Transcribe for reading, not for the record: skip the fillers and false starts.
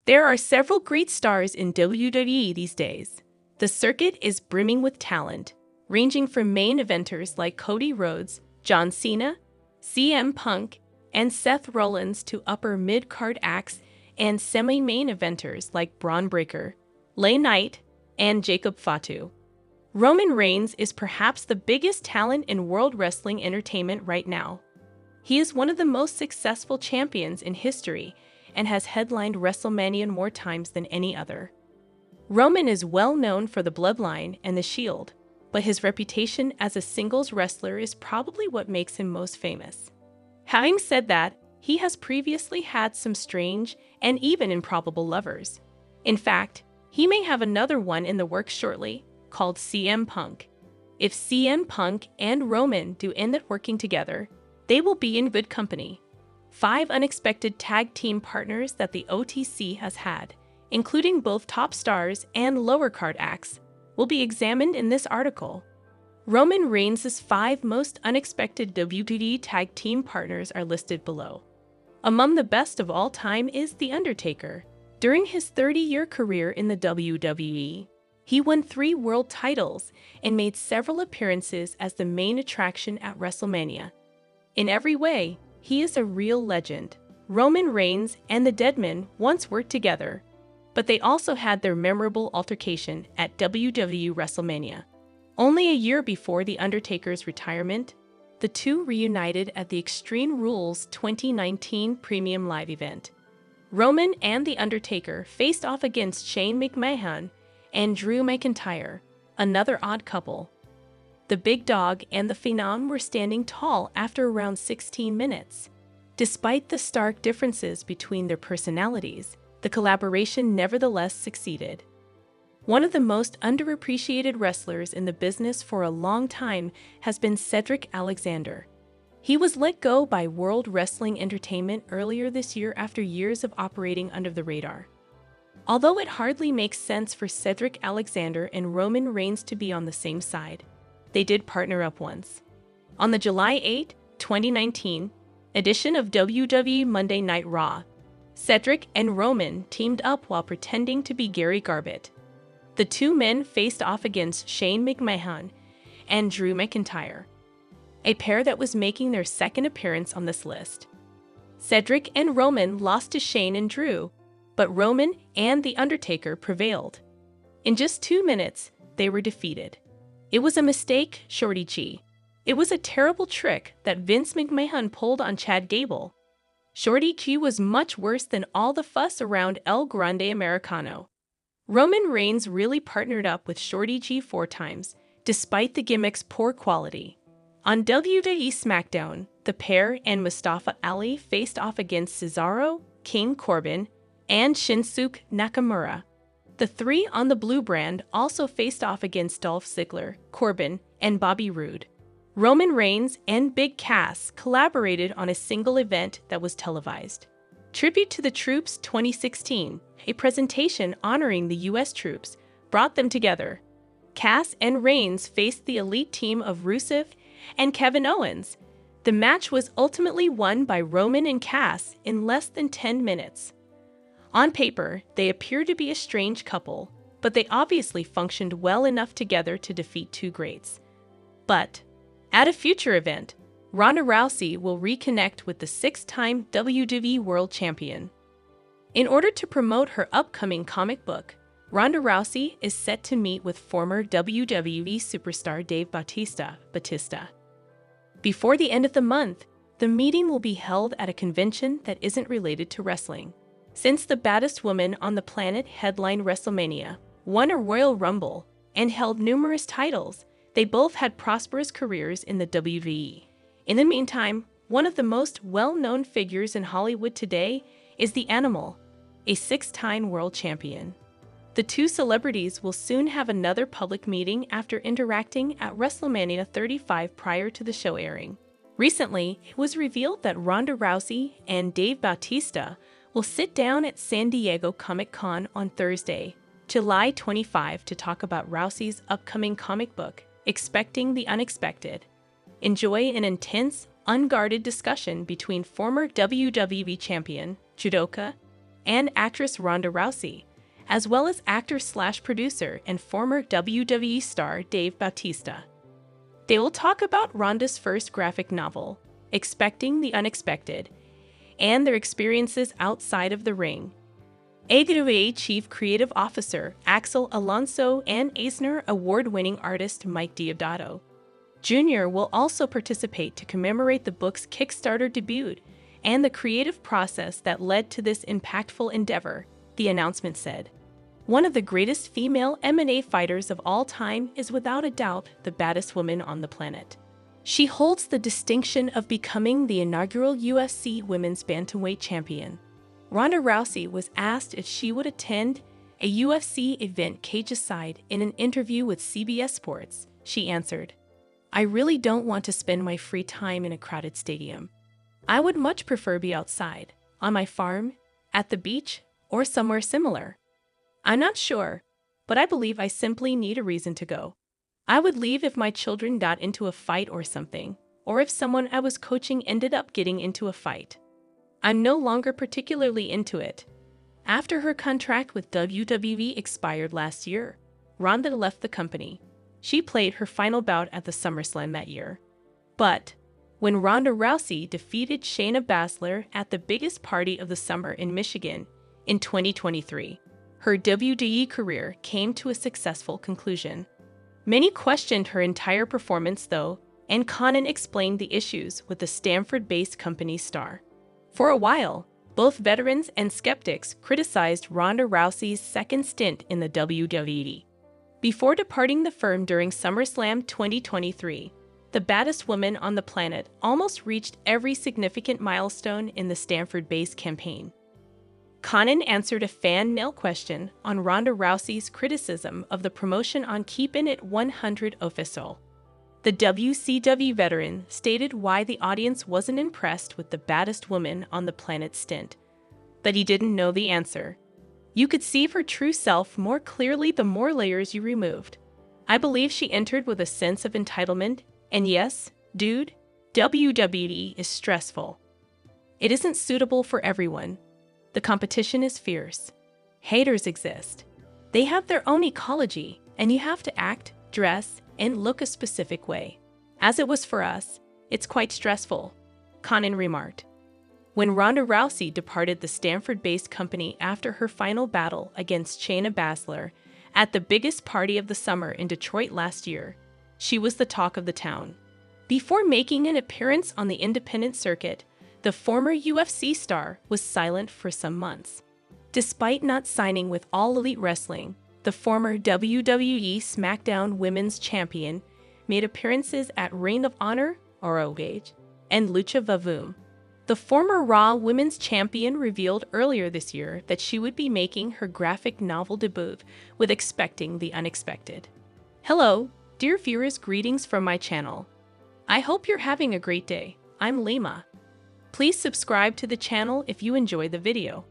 There are several great stars in WWE these days. The circuit is brimming with talent, ranging from main eventers like Cody Rhodes, John Cena, CM Punk, and Seth Rollins to upper mid-card acts and semi-main eventers like Braun Breaker, LA Knight, and Jacob Fatu. Roman Reigns is perhaps the biggest talent in world wrestling entertainment right now. He is one of the most successful champions in history and has headlined WrestleMania more times than any other. Roman is well known for the Bloodline and the Shield, but his reputation as a singles wrestler is probably what makes him most famous. Having said that, he has previously had some strange and even improbable lovers. In fact, he may have another one in the works shortly, called CM Punk. If CM Punk and Roman do end up working together, they will be in good company. 5 unexpected tag team partners that the OTC has had, including both top stars and lower card acts, will be examined in this article. Roman Reigns' 5 most unexpected WWE tag team partners are listed below. Among the best of all time is The Undertaker. During his 30-year career in the WWE, he won 3 world titles and made several appearances as the main attraction at WrestleMania. In every way, he is a real legend. Roman Reigns and the Deadman once worked together, but they also had their memorable altercation at WWE WrestleMania. Only a year before The Undertaker's retirement, the two reunited at the Extreme Rules 2019 Premium Live event. Roman and The Undertaker faced off against Shane McMahon and Drew McIntyre, another odd couple. The Big Dog and the Phenom were standing tall after around 16 minutes. Despite the stark differences between their personalities, the collaboration nevertheless succeeded. One of the most underappreciated wrestlers in the business for a long time has been Cedric Alexander. He was let go by World Wrestling Entertainment earlier this year after years of operating under the radar. Although it hardly makes sense for Cedric Alexander and Roman Reigns to be on the same side, they did partner up once. On the July 8, 2019 edition of WWE Monday Night Raw, Cedric and Roman teamed up while pretending to be Gary Garbutt. The two men faced off against Shane McMahon and Drew McIntyre, a pair that was making their second appearance on this list. Cedric and Roman lost to Shane and Drew, but Roman and The Undertaker prevailed. In just 2 minutes, they were defeated. It was a mistake, Shorty G. It was a terrible trick that Vince McMahon pulled on Chad Gable. Shorty G was much worse than all the fuss around El Grande Americano. Roman Reigns really partnered up with Shorty G 4 times, despite the gimmick's poor quality. On WWE SmackDown, the pair and Mustafa Ali faced off against Cesaro, King Corbin, and Shinsuke Nakamura. The 3 on the Blue brand also faced off against Dolph Ziggler, Corbin, and Bobby Roode. Roman Reigns and Big Cass collaborated on a single event that was televised. Tribute to the Troops 2016, a presentation honoring the U.S. troops, brought them together. Cass and Reigns faced the elite team of Rusev and Kevin Owens. The match was ultimately won by Roman and Cass in less than 10 minutes. On paper, they appear to be a strange couple, but they obviously functioned well enough together to defeat 2 greats. But at a future event, Ronda Rousey will reconnect with the 6-time WWE World Champion. In order to promote her upcoming comic book, Ronda Rousey is set to meet with former WWE superstar Dave Bautista. Before the end of the month, the meeting will be held at a convention that isn't related to wrestling. Since the baddest woman on the planet headlined WrestleMania, won a Royal Rumble, and held numerous titles, they both had prosperous careers in the WWE. In the meantime, one of the most well-known figures in Hollywood today is The Animal, a 6-time world champion. The 2 celebrities will soon have another public meeting after interacting at WrestleMania 35 prior to the show airing. Recently, it was revealed that Ronda Rousey and Dave Bautista will sit down at San Diego Comic-Con on Thursday, July 25, to talk about Rousey's upcoming comic book, Expecting the Unexpected. Enjoy an intense, unguarded discussion between former WWE champion, judoka, and actress Ronda Rousey, as well as actor/producer and former WWE star Dave Bautista. They will talk about Ronda's first graphic novel, Expecting the Unexpected, and their experiences outside of the ring. AWA Chief Creative Officer Axel Alonso and Eisner Award-winning artist Mike Deodato Jr. will also participate to commemorate the book's Kickstarter debut and the creative process that led to this impactful endeavor, the announcement said. One of the greatest female MMA fighters of all time is without a doubt the baddest woman on the planet. She holds the distinction of becoming the inaugural UFC Women's Bantamweight Champion. Ronda Rousey was asked if she would attend a UFC event cage-side in an interview with CBS Sports. She answered, "I really don't want to spend my free time in a crowded stadium. I would much prefer be outside, on my farm, at the beach, or somewhere similar. I'm not sure, but I believe I simply need a reason to go. I would leave if my children got into a fight or something, or if someone I was coaching ended up getting into a fight. I'm no longer particularly into it." After her contract with WWE expired last year, Ronda left the company. She played her final bout at the SummerSlam that year. But when Ronda Rousey defeated Shayna Baszler at the biggest party of the summer in Michigan in 2023, her WWE career came to a successful conclusion. Many questioned her entire performance, though, and Conan explained the issues with the Stanford-based company star. For a while, both veterans and skeptics criticized Ronda Rousey's second stint in the WWE. Before departing the firm during SummerSlam 2023, the baddest woman on the planet almost reached every significant milestone in the Stanford-based campaign. Conan answered a fan mail question on Ronda Rousey's criticism of the promotion on Keepin' It 100 official. The WCW veteran stated why the audience wasn't impressed with the baddest woman on the planet stint, that he didn't know the answer. "You could see her true self more clearly the more layers you removed. I believe she entered with a sense of entitlement, and yes, dude, WWE is stressful. It isn't suitable for everyone. The competition is fierce. Haters exist. They have their own ecology, and you have to act, dress, and look a specific way. As it was for us, it's quite stressful," Conan remarked. When Ronda Rousey departed the Stanford-based company after her final battle against Shayna Baszler at the biggest party of the summer in Detroit last year, she was the talk of the town. Before making an appearance on the independent circuit, the former UFC star was silent for some months. Despite not signing with All Elite Wrestling, the former WWE SmackDown Women's Champion made appearances at Ring of Honor, ROH, and Lucha Vavoom. The former Raw Women's Champion revealed earlier this year that she would be making her graphic novel debut with Expecting the Unexpected. Hello, dear viewers, greetings from my channel. I hope you're having a great day. I'm Lima. Please subscribe to the channel if you enjoy the video.